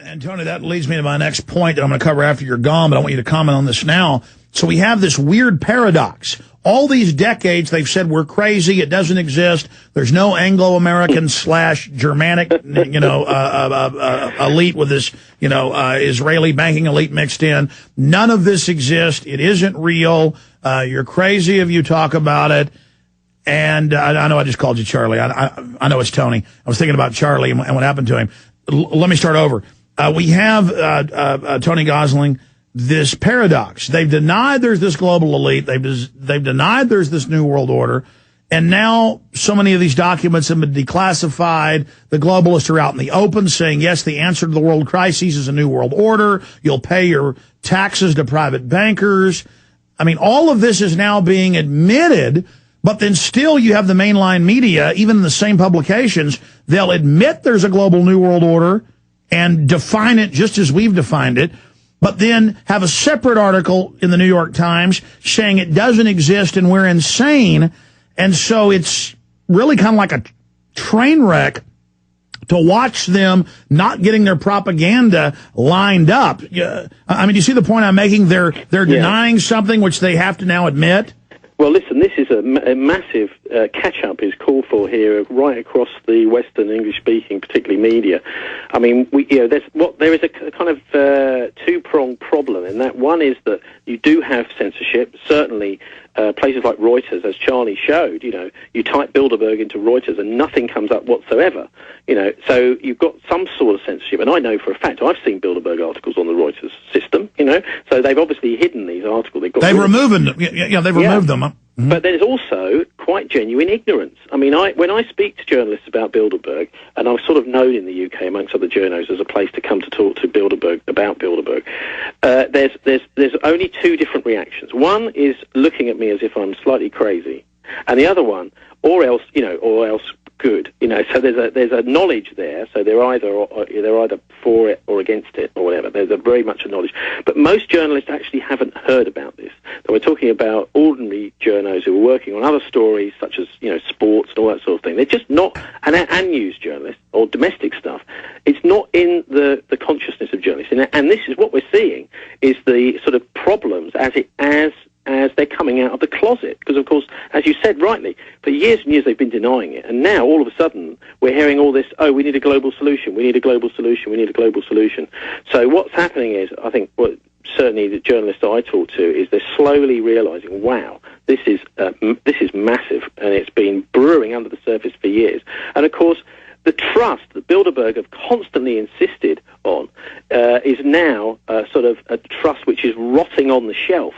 And Tony, that leads me to my next point that I'm going to cover after you're gone, but I want you to comment on this now. So we have this weird paradox. All these decades, they've said we're crazy. It doesn't exist. There's no Anglo-American / Germanic, elite with this, Israeli banking elite mixed in. None of this exists. It isn't real. You're crazy if you talk about it. And I know I just called you Charlie. I know it's Tony. I was thinking about Charlie and what happened to him. Let me start over. We have Tony Gosling. This paradox. They've denied there's this global elite. They've denied there's this new world order. And now so many of these documents have been declassified. The globalists are out in the open saying, yes, the answer to the world crises is a new world order. You'll pay your taxes to private bankers. I mean, all of this is now being admitted, but then still you have the mainline media, even in the same publications, they'll admit there's a global new world order and define it just as we've defined it, but then have a separate article in the New York Times saying it doesn't exist and we're insane. And so it's really kind of like a train wreck to watch them not getting their propaganda lined up. I mean, do you see the point I'm making? They're denying something which they have to now admit. Well, listen, this is a massive catch-up is called for here right across the Western English-speaking, particularly media. I mean, there is a kind of two-pronged problem in that. One is that you do have censorship, certainly places like Reuters, as Charlie showed, you type Bilderberg into Reuters and nothing comes up whatsoever, so you've got some sort of censorship. And I know for a fact, I've seen Bilderberg articles on the Reuters system, so they've obviously hidden these articles. They've removed them. Yeah, they've removed them. Mm-hmm. But there's also quite genuine ignorance. I mean, when I speak to journalists about Bilderberg, and I'm sort of known in the UK amongst other journos as a place to come to talk to Bilderberg about Bilderberg, there's only two different reactions. One is looking at me as if I'm slightly crazy, and the other one, or else good. So there's a knowledge there. So they're either for it or against it or whatever. There's very much a knowledge. But most journalists actually haven't heard about this. So we're talking about ordinary journos who are working on other stories such as sports and all that sort of thing. They're just not and news journalists or domestic stuff. It's not in the consciousness of journalists. And this is what we're seeing is the sort of problems as they're coming out of the closet. Because, of course, as you said rightly, for years and years they've been denying it. And now, all of a sudden, we're hearing all this, we need a global solution, we need a global solution, we need a global solution. So what's happening is, I think, certainly the journalists I talk to, is they're slowly realising, wow, this is massive, and it's been brewing under the surface for years. And, of course, the trust that Bilderberg have constantly insisted on is now sort of a trust which is rotting on the shelf.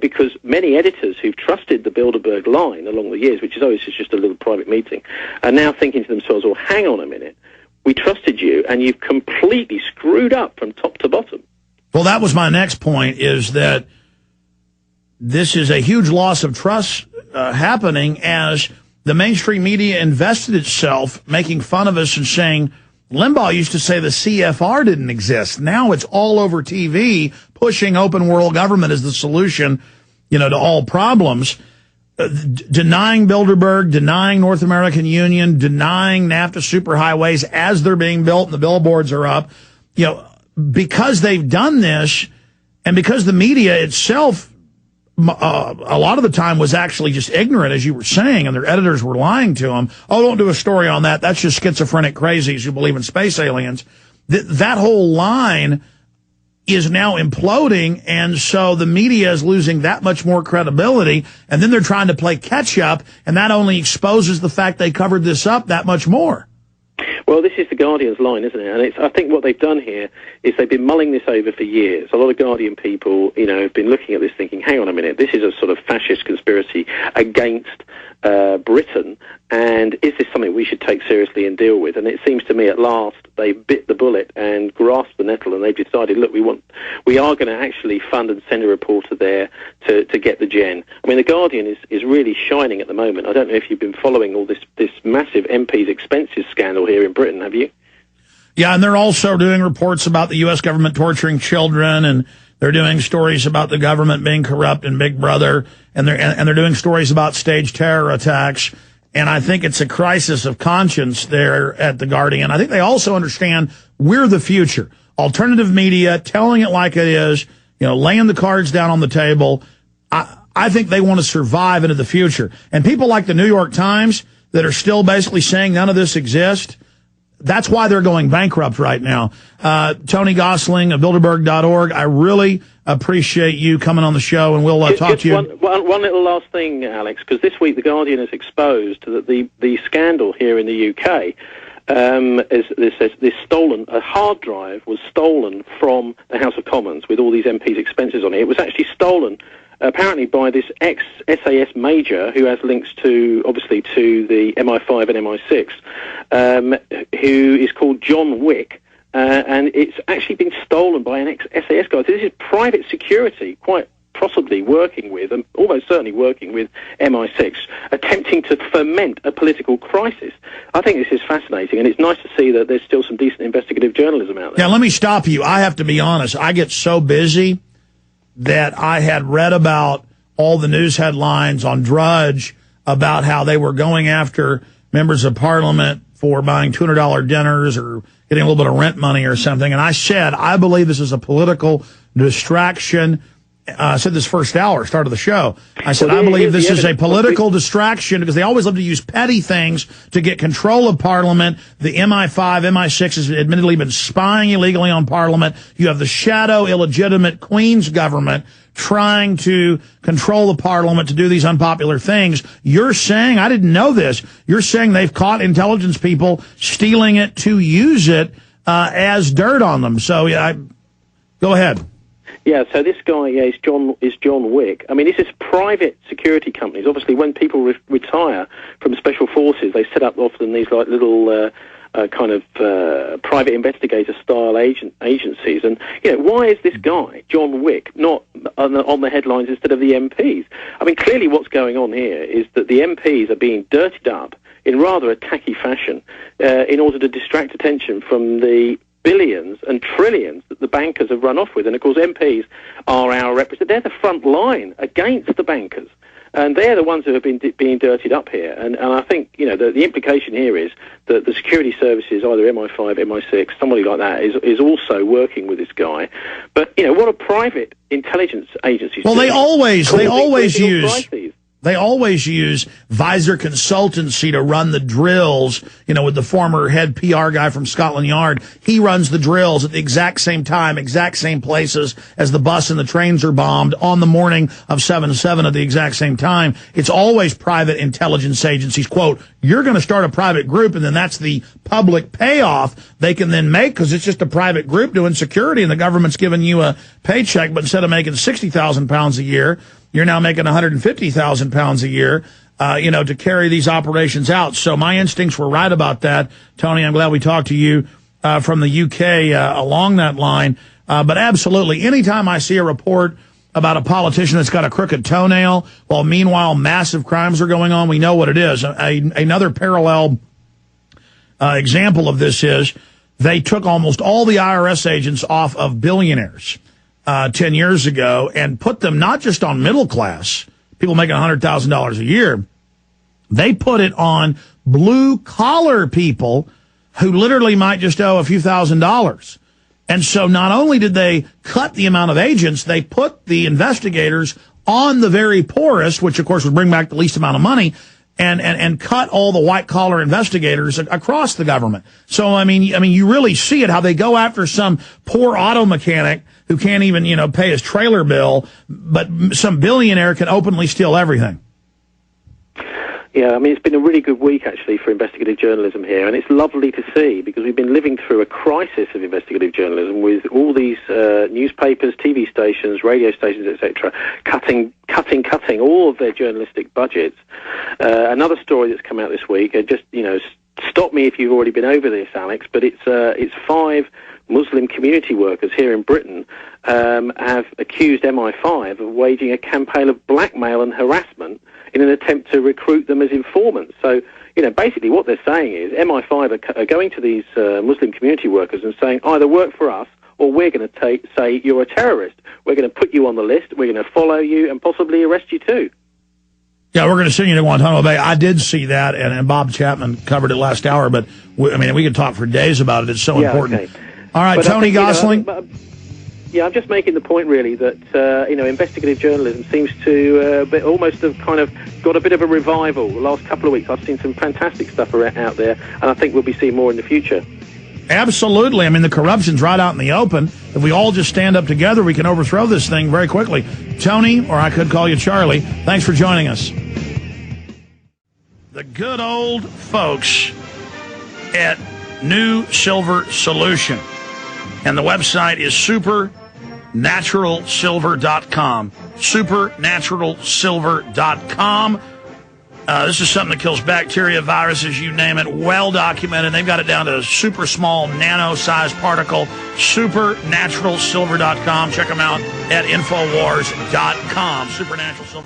Because many editors who've trusted the Bilderberg line along the years, which is always just a little private meeting, are now thinking to themselves, well, hang on a minute, we trusted you and you've completely screwed up from top to bottom. Well, that was my next point, is that this is a huge loss of trust happening as the mainstream media invested itself making fun of us and saying, Limbaugh used to say the CFR didn't exist. Now it's all over TV, pushing open world government as the solution, to all problems. Denying Bilderberg, denying North American Union, denying NAFTA superhighways as they're being built and the billboards are up. Because they've done this, and because the media itself, a lot of the time was actually just ignorant, as you were saying, and their editors were lying to them. Oh, don't do a story on that. That's just schizophrenic crazies who believe in space aliens. That whole line is now imploding, and so the media is losing that much more credibility, and then they're trying to play catch-up, and that only exposes the fact they covered this up that much more. Well, this is the Guardian's line, isn't it? And I think what they've done here is they've been mulling this over for years. A lot of Guardian people, have been looking at this thinking, hang on a minute, this is a sort of fascist conspiracy against Britain, and is this something we should take seriously and deal with? And it seems to me at last they bit the bullet and grasped the nettle, and they've decided, look, we are going to actually fund and send a reporter there to get the gen. I mean, the Guardian is really shining at the moment. I don't know if you've been following all this massive MP's expenses scandal here in Britain, have you? Yeah, and they're also doing reports about the U.S. government torturing children, and they're doing stories about the government being corrupt and Big Brother, and they're doing stories about staged terror attacks. And I think it's a crisis of conscience there at The Guardian. I think they also understand we're the future. alternative media, telling it like it is, laying the cards down on the table. I think they want to survive into the future. And people like the New York Times that are still basically saying none of this exists, that's why they're going bankrupt right now. Tony Gosling of Bilderberg.org, I really appreciate you coming on the show, and we'll talk to you. One little last thing, Alex, because this week The Guardian has exposed that the scandal here in the UK a hard drive was stolen from the House of Commons with all these MPs' expenses on it. It was actually stolen apparently by this ex-SAS major who has links obviously to the MI5 and MI6, who is called John Wick, and it's actually been stolen by an ex-SAS guy. So this is private security, quite possibly working with, and almost certainly working with MI6, attempting to foment a political crisis. I think this is fascinating, and it's nice to see that there's still some decent investigative journalism out there. Now, let me stop you. I have to be honest. I get so busy that I had read about all the news headlines on Drudge about how they were going after members of Parliament for buying $200 dinners or getting a little bit of rent money or something. And I said, I believe this is a political distraction. I said this first hour, start of the show. I said, I believe this is a political distraction because they always love to use petty things to get control of Parliament. The MI5, MI6 has admittedly been spying illegally on Parliament. You have the shadow, illegitimate Queen's government trying to control the Parliament to do these unpopular things. You're saying, I didn't know this, you're saying they've caught intelligence people stealing it to use it as dirt on them. So, go ahead. Yeah, so this guy is John Wick. I mean, this is private security companies. Obviously, when people retire from special forces, they set up often these like little private investigator-style agencies. And why is this guy John Wick not on the headlines instead of the MPs? I mean, clearly, what's going on here is that the MPs are being dirtied up in rather a tacky fashion in order to distract attention from the billions and trillions that the bankers have run off with. And, of course, MPs are our representatives. They're the front line against the bankers. And they're the ones who have been being dirtied up here. And I think, the implication here is that the security services, either MI5, MI6, somebody like that, is also working with this guy. But, what are private intelligence agencies doing? Well, they always use Visor Consultancy to run the drills, with the former head PR guy from Scotland Yard. He runs the drills at the exact same time, exact same places as the bus and the trains are bombed on the morning of 7/7 at the exact same time. It's always private intelligence agencies. Quote, you're going to start a private group, and then that's the public payoff they can then make because it's just a private group doing security, and the government's giving you a paycheck, but instead of making £60,000 a year, you're now making £150,000 a year, to carry these operations out. So my instincts were right about that. Tony, I'm glad we talked to you from the UK along that line. But absolutely, anytime I see a report about a politician that's got a crooked toenail, while meanwhile massive crimes are going on, we know what it is. Another parallel example of this is they took almost all the IRS agents off of billionaires 10 years ago and put them not just on middle class, people making $100,000 a year. They put it on blue collar people who literally might just owe a few $1,000s. And so not only did they cut the amount of agents, they put the investigators on the very poorest, which of course would bring back the least amount of money, and cut all the white collar investigators across the government. So I mean, you really see it how they go after some poor auto mechanic who can't even, pay his trailer bill, but some billionaire can openly steal everything. Yeah, I mean, it's been a really good week, actually, for investigative journalism here, and it's lovely to see, because we've been living through a crisis of investigative journalism with all these newspapers, TV stations, radio stations, etc., cutting all of their journalistic budgets. Another story that's come out this week, stop me if you've already been over this, Alex, but it's 5 Muslim community workers here in Britain have accused MI5 of waging a campaign of blackmail and harassment in an attempt to recruit them as informants. So, basically what they're saying is MI5 are going to these Muslim community workers and saying, either work for us or we're going to say you're a terrorist. We're going to put you on the list, we're going to follow you and possibly arrest you too. Yeah, we're going to send you to Guantanamo Bay. I did see that, and Bob Chapman covered it last hour, but we could talk for days about it. It's so important. Okay. All right, But Tony Gosling. Yeah, I'm just making the point, really, that investigative journalism seems to almost have kind of got a bit of a revival. The last couple of weeks, I've seen some fantastic stuff out there, and I think we'll be seeing more in the future. Absolutely. I mean, the corruption's right out in the open. If we all just stand up together, we can overthrow this thing very quickly. Tony, or I could call you Charlie, thanks for joining us. The good old folks at New Silver Solution. And the website is supernaturalsilver.com. Supernaturalsilver.com. This is something that kills bacteria, viruses, you name it, well documented. They've got it down to a super small nano-sized particle. Supernaturalsilver.com. Check them out at Infowars.com. Supernatural Silver.